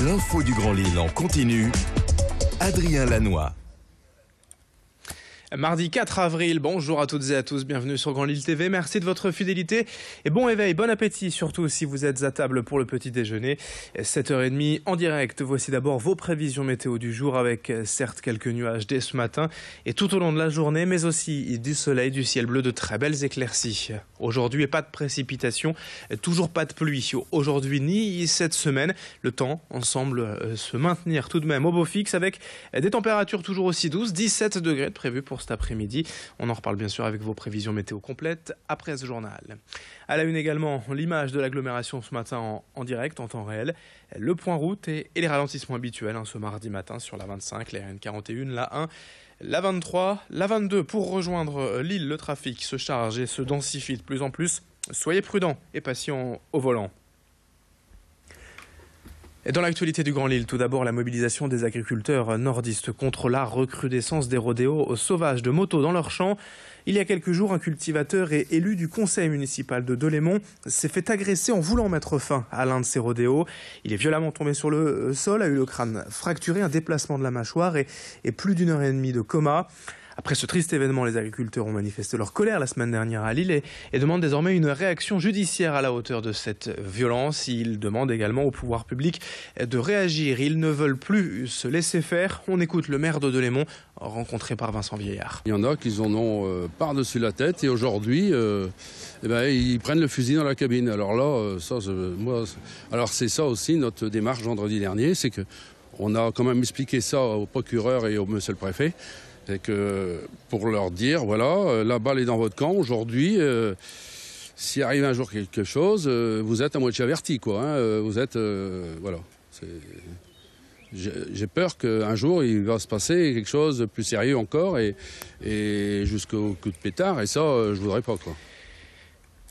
L'info du Grand Lille en continu. Adrien Lanois. Mardi 4 avril, bonjour à toutes et à tous, bienvenue sur Grand Lille TV, merci de votre fidélité et bon éveil, bon appétit, surtout si vous êtes à table pour le petit déjeuner. 7h30 en direct, voici d'abord vos prévisions météo du jour avec certes quelques nuages dès ce matin et tout au long de la journée, mais aussi du soleil, du ciel bleu, de très belles éclaircies. Aujourd'hui, pas de précipitations, toujours pas de pluie aujourd'hui ni cette semaine. Le temps semble se maintenir tout de même au beau fixe avec des températures toujours aussi douces, 17 degrés prévus pour cet après-midi. On en reparle bien sûr avec vos prévisions météo complètes après ce journal. À la une également, l'image de l'agglomération ce matin en direct, en temps réel. Le point route et les ralentissements habituels ce mardi matin sur la 25, la RN41, la 1, la 23, la 22. Pour rejoindre Lille, le trafic se charge et se densifie de plus en plus. Soyez prudents et patients au volant. Et dans l'actualité du Grand Lille, tout d'abord la mobilisation des agriculteurs nordistes contre la recrudescence des rodéos sauvages de motos dans leurs champs. Il y a quelques jours, un cultivateur et élu du conseil municipal de Delémont s'est fait agresser en voulant mettre fin à l'un de ces rodéos. Il est violemment tombé sur le sol, a eu le crâne fracturé, un déplacement de la mâchoire et plus d'une heure et demie de coma. Après ce triste événement, les agriculteurs ont manifesté leur colère la semaine dernière à Lille et demandent désormais une réaction judiciaire à la hauteur de cette violence. Ils demandent également au pouvoir public de réagir. Ils ne veulent plus se laisser faire. On écoute le maire de Delémont, rencontré par Vincent Vieillard. Il y en a qui en ont par-dessus la tête et aujourd'hui, ils prennent le fusil dans la cabine. Alors là, c'est ça aussi notre démarche vendredi dernier, c'est qu'on a quand même expliqué ça au procureur et au monsieur le préfet. C'est que pour leur dire, voilà, la balle est dans votre camp. Aujourd'hui, s'il arrive un jour quelque chose, vous êtes à moitié avertis, quoi. Vous êtes, voilà. J'ai peur qu'un jour, il va se passer quelque chose de plus sérieux encore et jusqu'au coup de pétard. Et ça, je voudrais pas, quoi.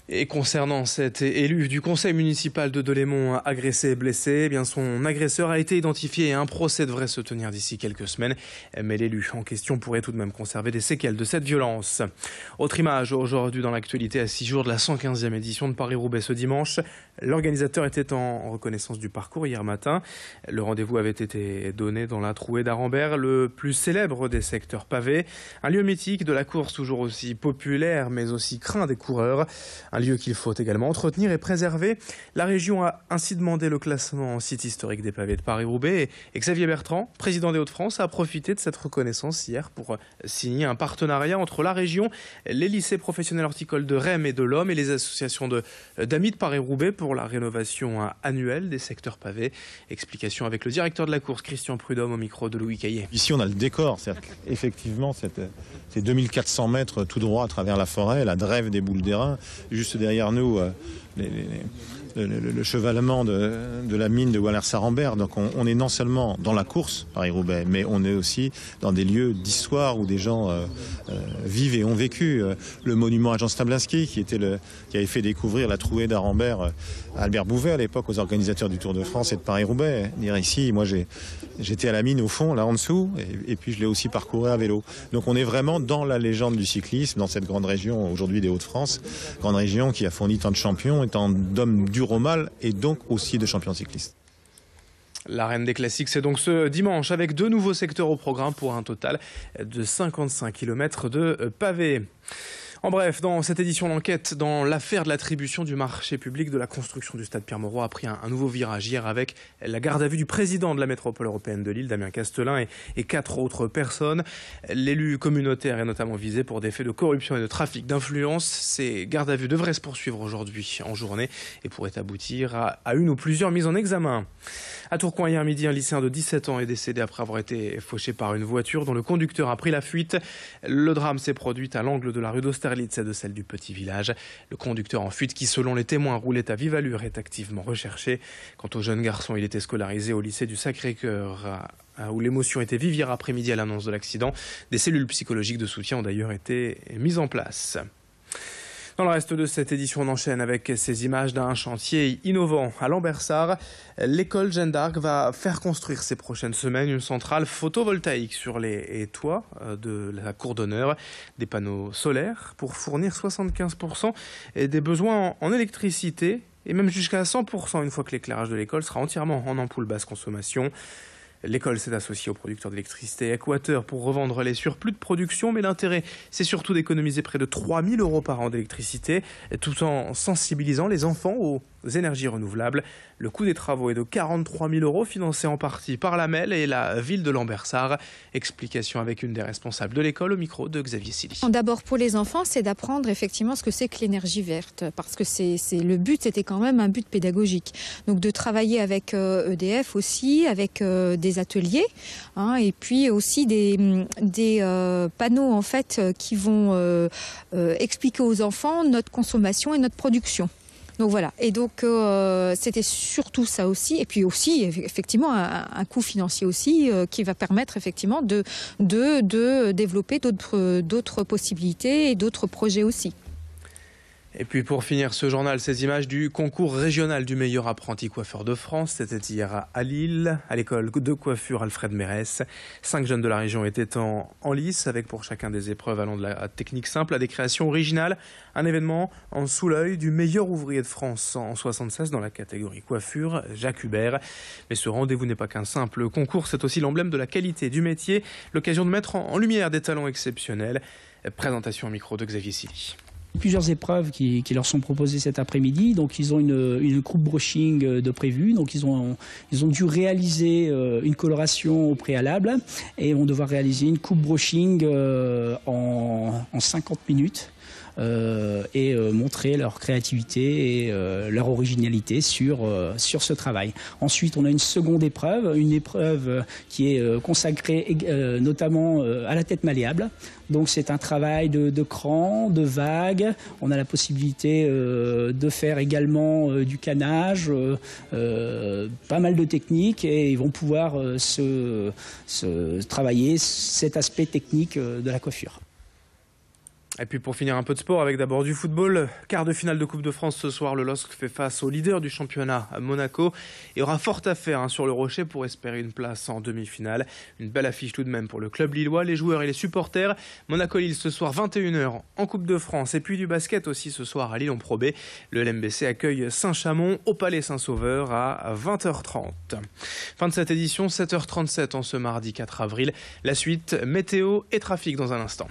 Et concernant cet élu du conseil municipal de Delémont agressé et blessé, son agresseur a été identifié et un procès devrait se tenir d'ici quelques semaines. Mais l'élu en question pourrait tout de même conserver des séquelles de cette violence. Autre image aujourd'hui dans l'actualité à 6 jours de la 115e édition de Paris-Roubaix ce dimanche. L'organisateur était en reconnaissance du parcours hier matin. Le rendez-vous avait été donné dans la Trouée d'Arambert, le plus célèbre des secteurs pavés. Un lieu mythique de la course toujours aussi populaire mais aussi craint des coureurs. Un lieu qu'il faut également entretenir et préserver. La région a ainsi demandé le classement en site historique des pavés de Paris-Roubaix. Et Xavier Bertrand, président des Hauts-de-France, a profité de cette reconnaissance hier pour signer un partenariat entre la région, les lycées professionnels horticoles de Rhêmes et de l'Homme et les associations d'amis de Paris-Roubaix pour la rénovation annuelle des secteurs pavés. Explication avec le directeur de la course, Christian Prudhomme, au micro de Louis Caillé. Ici, on a le décor. Effectivement, ces 2400 mètres tout droit à travers la forêt, la drève des boules d'airain. Juste derrière nous, le chevalement de la mine de Walers-Arambert. Donc on est non seulement dans la course Paris-Roubaix, mais on est aussi dans des lieux d'histoire où des gens vivent et ont vécu. Le monument à Jean Stablinski qui avait fait découvrir la Trouée d'Arambert à Albert Bouvet à l'époque aux organisateurs du Tour de France et de Paris-Roubaix. Dire ici, moi j'étais à la mine au fond, là en dessous, et puis je l'ai aussi parcouru à vélo. Donc on est vraiment dans la légende du cyclisme, dans cette grande région aujourd'hui des Hauts-de-France, grande région qui a fourni tant de champions et tant d'hommes durs au mal et donc aussi de champions cyclistes. L'arène des classiques, c'est donc ce dimanche avec 2 nouveaux secteurs au programme pour un total de 55 km de pavés. En bref, dans cette édition, l'enquête dans l'affaire de l'attribution du marché public de la construction du stade Pierre-Mauroy a pris un nouveau virage hier avec la garde à vue du président de la métropole européenne de Lille, Damien Castelin, et 4 autres personnes. L'élu communautaire est notamment visé pour des faits de corruption et de trafic d'influence. Ces gardes à vue devraient se poursuivre aujourd'hui en journée et pourraient aboutir à une ou plusieurs mises en examen. À Tourcoing, hier midi, un lycéen de 17 ans est décédé après avoir été fauché par une voiture dont le conducteur a pris la fuite. Le drame s'est produit à l'angle de la rue d'Austerlitz et de celle du petit village. Le conducteur en fuite qui, selon les témoins, roulait à vive allure est activement recherché. Quant au jeune garçon, il était scolarisé au lycée du Sacré-Cœur où l'émotion était vive hier après-midi à l'annonce de l'accident. Des cellules psychologiques de soutien ont d'ailleurs été mises en place. Dans le reste de cette édition, on enchaîne avec ces images d'un chantier innovant à Lambersart. L'école Jeanne d'Arc va faire construire ces prochaines semaines une centrale photovoltaïque sur les toits de la cour d'honneur. Des panneaux solaires pour fournir 75% des besoins en électricité et même jusqu'à 100% une fois que l'éclairage de l'école sera entièrement en ampoule basse consommation. L'école s'est associée aux producteurs d'électricité Équateur pour revendre les surplus de production, mais l'intérêt, c'est surtout d'économiser près de 3 000 € par an d'électricité, tout en sensibilisant les enfants aux énergies renouvelables. Le coût des travaux est de 43 000 €, financé en partie par la MEL et la ville de Lambersart. Explication avec une des responsables de l'école au micro de Xavier Silly. D'abord pour les enfants, c'est d'apprendre effectivement ce que c'est que l'énergie verte, parce que le but, c'était quand même un but pédagogique. Donc de travailler avec EDF aussi, avec des ateliers, et puis aussi des panneaux en fait qui vont expliquer aux enfants notre consommation et notre production. Donc voilà, et donc c'était surtout ça aussi, et puis aussi effectivement un coût financier aussi qui va permettre effectivement de développer d'autres possibilités et d'autres projets aussi. Et puis pour finir ce journal, ces images du concours régional du meilleur apprenti coiffeur de France. C'était hier à Lille, à l'école de coiffure Alfred Mérès. 5 jeunes de la région étaient en lice, avec pour chacun des épreuves allant de la technique simple à des créations originales. Un événement en sous l'œil du meilleur ouvrier de France en 76 dans la catégorie coiffure, Jacques Hubert. Mais ce rendez-vous n'est pas qu'un simple concours, c'est aussi l'emblème de la qualité du métier, l'occasion de mettre en lumière des talents exceptionnels. Présentation au micro de Xavier Silly. Plusieurs épreuves qui leur sont proposées cet après-midi. Donc ils ont une coupe brushing de prévu. Donc ils ont dû réaliser une coloration au préalable et vont devoir réaliser une coupe brushing en 50 minutes. Et montrer leur créativité et leur originalité sur ce travail. Ensuite, on a une seconde épreuve, une épreuve qui est consacrée notamment à la tête malléable. Donc c'est un travail de cran, de vagues. On a la possibilité de faire également du canage, pas mal de techniques, et ils vont pouvoir travailler cet aspect technique de la coiffure. Et puis pour finir, un peu de sport avec d'abord du football. Quart de finale de Coupe de France ce soir, le LOSC fait face au leader du championnat, à Monaco. Il y aura fort à faire sur le Rocher pour espérer une place en demi-finale. Une belle affiche tout de même pour le club lillois, les joueurs et les supporters. Monaco-Lille ce soir 21h en Coupe de France. Et puis du basket aussi ce soir à Lille en Pro B. Le LMBC accueille Saint-Chamond au Palais Saint-Sauveur à 20h30. Fin de cette édition, 7h37 en ce mardi 4 avril. La suite, météo et trafic dans un instant.